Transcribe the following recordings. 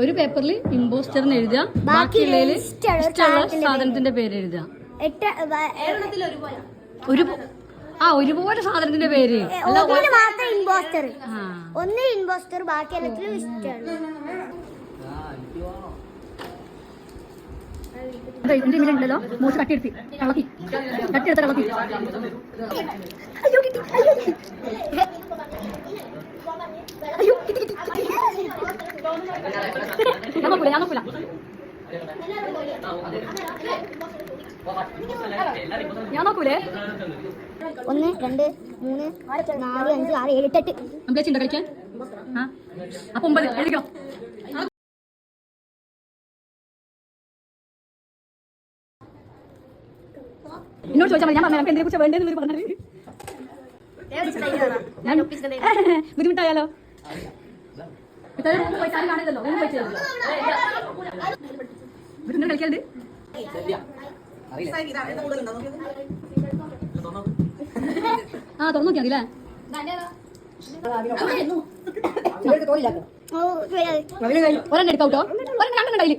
ഒരു പേപ്പറിൽ ഇമ്പോസ്റ്ററിന് എഴുതുക, ബാക്കിയുള്ളതിൽ ഇഷ്ടമുള്ള സാധനത്തിന്റെ പേര് എഴുതുക. ഒരുപോലെ സാധനത്തിന്റെ പേര്. ഇമ്പോസ്റ്റർ ഒന്ന് ഇമ്പോസ്റ്റർ, ബാക്കി എല്ലാത്തിലും ഇഷ്ടമാണ്. ഉണ്ടല്ലോ മോശം കട്ടിയെടുത്ത് കളത്തി കട്ടിയെടുത്ത കളത്തി. ഞാൻ നോക്കൂല. 1 2 3 4 5 6 7 8 അമ്പേച്ചുണ്ടോ കളിക്കാൻ? അപ്പൊ 9 എഴുതിക്കോ. എന്നോട് ചോദിച്ചാൽ ഞാൻ പറഞ്ഞു എന്തിനെ കുറിച്ച് വേണ്ടതെന്ന് പറഞ്ഞത്. ബുദ്ധിമുട്ടായാലോ? കാണുന്നല്ലോ കളിക്കലുണ്ട്. തുറന്നു നോക്കിയാ മതില്ലേ? ഒരെണ്ണം എടുക്കാട്ടോ. ഒരെണ്ണം രണ്ടെണ്ണം കയ്യില്.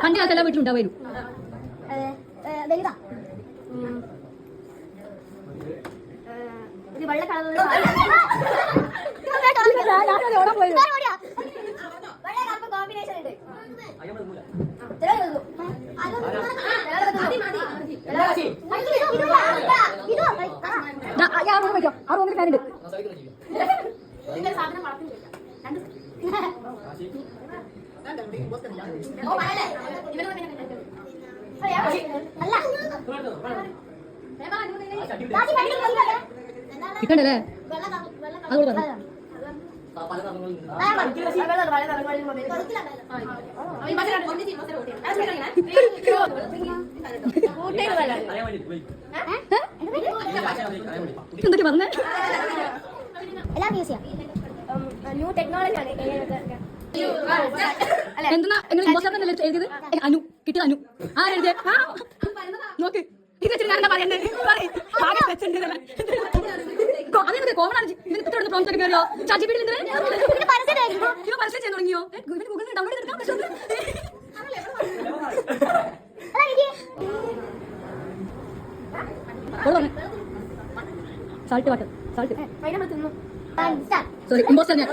പണ്ട് കാലത്തെല്ലാം വീട്ടിലുണ്ടാവും. വെള്ള കളർ കോമ്പിനേഷൻ ഉണ്ട്. കിട്ടണ്ടല്ലേ? അതോട് എന്തൊക്കെ പറഞ്ഞേ? എല്ലാം യൂസ് ചെയ്യാം. ന്യൂ ടെക്നോളജി ആണ്. എന്തെന്നാ എഴുതിയത്? അനു കിട്ടിയത്. അനു ആരെഴുതിയ? നോക്ക് ഇത് വെച്ചിട്ട് ഞാൻ പറയണ്ടേ? അതെന്ത് കോമണാണ്. ഇവന് കുട്ടിയോട് പ്രോംസ് ഒക്കെ കയറിയോ? ചാച്ചി വീട്ടിൽ പരസ്യം ചെയ്യാൻ തുടങ്ങിയോ? ഗൂഗിളിൽ ഡൗൺലോഡ് ചെയ്തെടുക്കാൻ പറ്റുന്നത്. Salt water salt sorry impostor ഞാൻ